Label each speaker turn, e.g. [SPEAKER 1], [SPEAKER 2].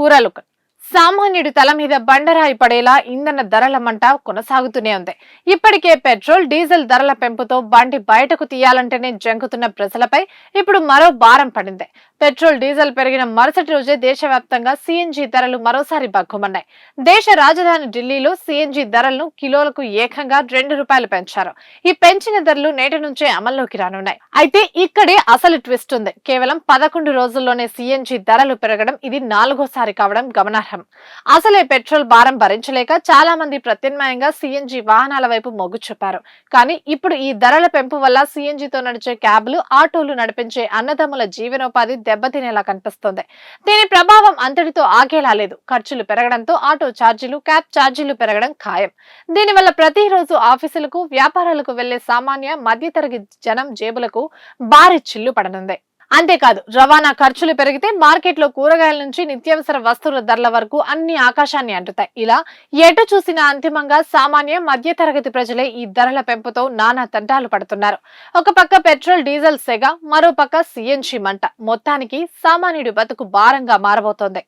[SPEAKER 1] పూరలుక సామాన్యుడి తల మీద బండరాయి పడేలా ఇంధన ధరల మంట కొనసాగుతూనే ఉంది. ఇప్పటికే పెట్రోల్ డీజిల్ ధరల పెంపుతో బండి బయటకు తీయాలంటేనే జంకుతున్న ప్రజలపై ఇప్పుడు మరో భారం పడింది. పెట్రోల్ డీజిల్ పెరిగిన మరుసటి రోజే దేశవ్యాప్తంగా సీఎన్జీ ధరలు మరోసారి బగ్గుమన్నాయి. దేశ రాజధాని ఢిల్లీలో సీఎన్జీ ధరలను కిలోలకు ఏకంగా ₹2 పెంచారు. ఈ పెంచిన ధరలు నేటి నుంచే అమల్లోకి రానున్నాయి. అయితే ఇక్కడే అసలు ట్విస్ట్ ఉంది. కేవలం 11 రోజుల్లోనే సీఎన్జీ ధరలు పెరగడం ఇది 4వ సారి కావడం గమనార్హం. అసలే పెట్రోల్ భారం భరించలేక చాలా మంది ప్రత్యామ్నాయంగా సీఎన్జీ వాహనాల వైపు మొగ్గు చూపారు. కానీ ఇప్పుడు ఈ ధరల పెంపు వల్ల సీఎన్జీతో నడిచే క్యాబ్లు, ఆటోలు నడిపించే అన్నదమ్ముల జీవనోపాధి దెబ్బతినేలా కనిపిస్తోంది. దీని ప్రభావం అంతటితో ఆగేలా లేదు. ఖర్చులు పెరగడంతో ఆటో ఛార్జీలు, క్యాబ్ ఛార్జీలు పెరగడం ఖాయం. దీనివల్ల ప్రతిరోజు ఆఫీసులకు, వ్యాపారాలకు వెళ్లే సామాన్య మధ్యతరగతి జనం జేబులకు భారీ చిల్లు పడనుంది. అంతేకాదు, రవాణా ఖర్చులు పెరిగితే మార్కెట్లో కూరగాయల నుంచి నిత్యావసర వస్తువుల ధరల వరకు అన్ని ఆకాశాన్ని అంటుతాయి. ఇలా ఎటు చూసినా అంతిమంగా సామాన్య మధ్యతరగతి ప్రజలే ఈ ధరల పెంపుతో నానా తంటాలు పడుతున్నారు. ఒక పక్క పెట్రోల్ డీజిల్ సెగ, మరో పక్క సీఎన్జీ మంట. మొత్తానికి సామాన్యుడి బతుకు భారంగా మారబోతోంది.